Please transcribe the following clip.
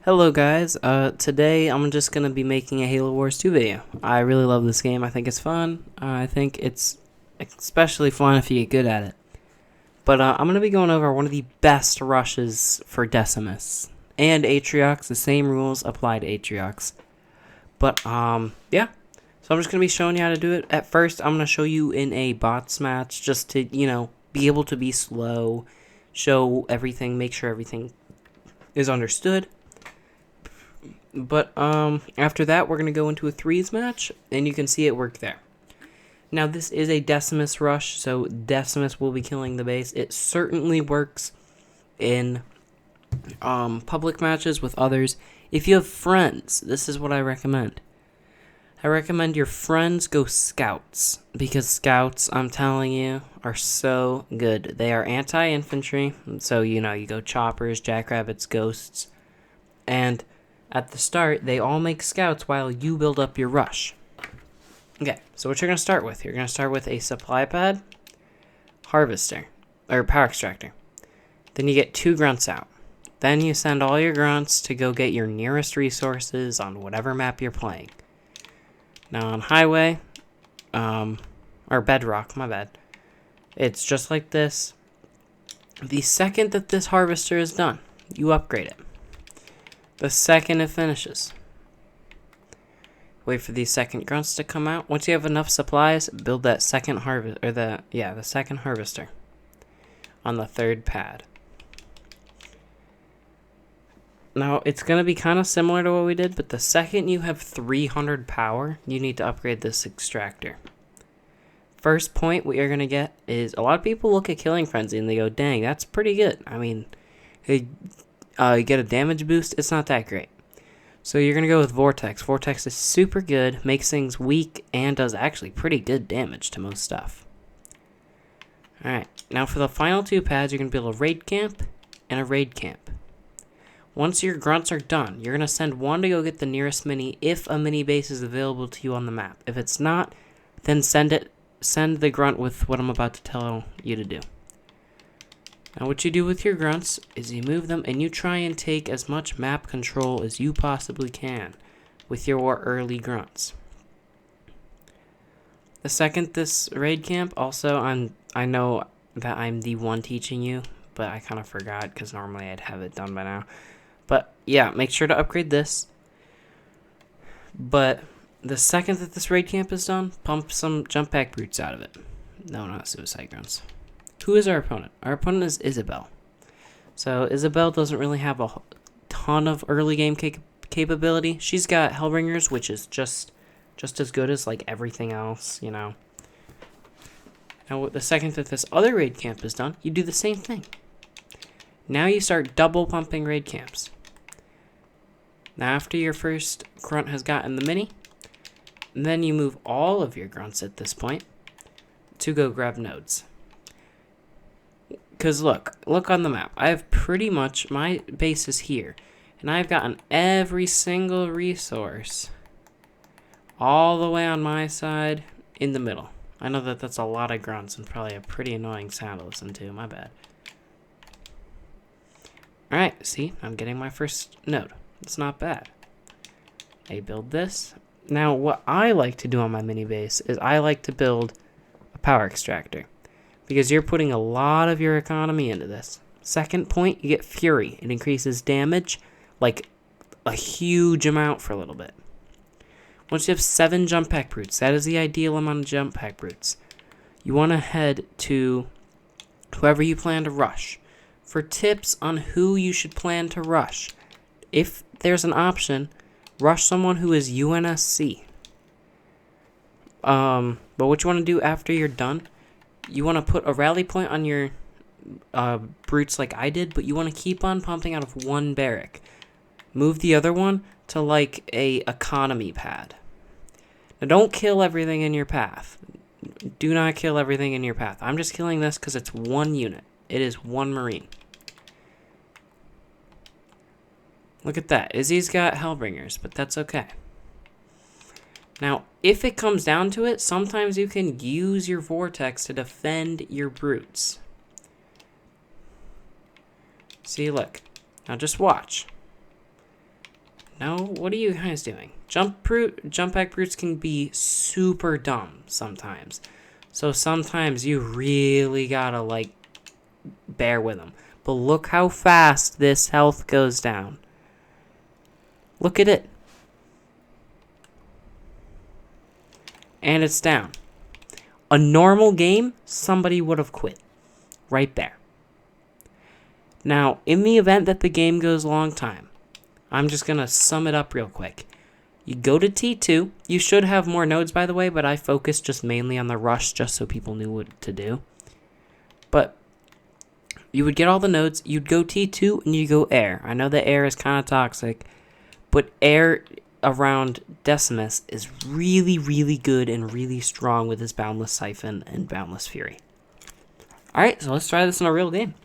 Hello guys, today I'm just going to be making a Halo Wars 2 video. I really love this game, I think it's fun, I think it's especially fun if you get good at it. But I'm going to be going over one of the best rushes for Decimus. And Atriox, the same rules apply to Atriox. But, yeah. So I'm just going to be showing you how to do it. At first, I'm going to show you in a bots match, just to, be able to be slow, show everything, make sure everything is understood. But after that, we're going to go into a threes match, and you can see it work there. Now, this is a Decimus rush, so Decimus will be killing the base. It certainly works in public matches with others. If you have friends, this is what I recommend. I recommend your friends go scouts, because scouts, I'm telling you, are so good. They are anti-infantry, so, you go choppers, jackrabbits, ghosts, and at the start, they all make scouts while you build up your rush. Okay, so what you're going to start with, you're going to start with a supply pad, harvester, or power extractor. Then you get 2 grunts out. Then you send all your grunts to go get your nearest resources on whatever map you're playing. Now on highway, or bedrock, my bad, it's just like this. The second that this harvester is done, you upgrade it. The second it finishes, wait for these second grunts to come out. Once you have enough supplies, build that second the second harvester on the 3rd pad. Now, it's going to be kind of similar to what we did, but the second you have 300 power, you need to upgrade this extractor. First point what you're going to get is, a lot of people look at Killing Frenzy and they go, dang, that's pretty good. I mean, you get a damage boost, it's not that great. So you're going to go with Vortex. Vortex is super good, makes things weak, and does actually pretty good damage to most stuff. Alright, now for the final 2 pads, you're going to build a raid camp and a raid camp. Once your grunts are done, you're going to send one to go get the nearest mini if a mini base is available to you on the map. If it's not, then send the grunt with what I'm about to tell you to do. Now what you do with your grunts is you move them and you try and take as much map control as you possibly can with your early grunts. The second this raid camp, also I know that I'm the one teaching you, but I kind of forgot because normally I'd have it done by now. But yeah, make sure to upgrade this. But the second that this raid camp is done, pump some jump pack brutes out of it. No, not suicide grunts. Who is our opponent? Our opponent is Isabel. So Isabel doesn't really have a ton of early game capability. She's got Hellbringers, which is just as good as like everything else, Now the second that this other raid camp is done, you do the same thing. Now you start double pumping raid camps. Now after your first grunt has gotten the mini, then you move all of your grunts at this point to go grab nodes. Because look on the map. I have pretty much, my base is here. And I've gotten every single resource all the way on my side in the middle. I know that that's a lot of grunts and probably a pretty annoying sound to listen to. My bad. Alright, see? I'm getting my first node. It's not bad. I build this. Now, what I like to do on my mini base is I like to build a power extractor, because you're putting a lot of your economy into this. Second point, you get Fury. It increases damage like a huge amount for a little bit. Once you have 7 jump pack brutes, that is the ideal amount of jump pack brutes. You want to head to whoever you plan to rush. For tips on who you should plan to rush, if there's an option, rush someone who is UNSC. But what you want to do after you're done, you want to put a rally point on your brutes like I did, but you want to keep on pumping out of one barrack. Move the other one to like a economy pad. Now don't kill everything in your path. Do not kill everything in your path. I'm just killing this because it's one unit. It is one Marine. Look at that. Izzy's got Hellbringers, but that's okay. Now, if it comes down to it, sometimes you can use your Vortex to defend your brutes. See, look. Now just watch. No, what are you guys doing? Jump pack brutes can be super dumb sometimes. So sometimes you really gotta, like, bear with them. But look how fast this health goes down. Look at it. And it's down. A normal game, somebody would have quit. Right there. Now, in the event that the game goes a long time, I'm just going to sum it up real quick. You go to T2. You should have more nodes, by the way, but I focused just mainly on the rush just so people knew what to do. But you would get all the nodes. You'd go T2 and you go air. I know that air is kind of toxic, but air around Decimus is really, really good and really strong with his Boundless Siphon and Boundless Fury. Alright, so let's try this in a real game.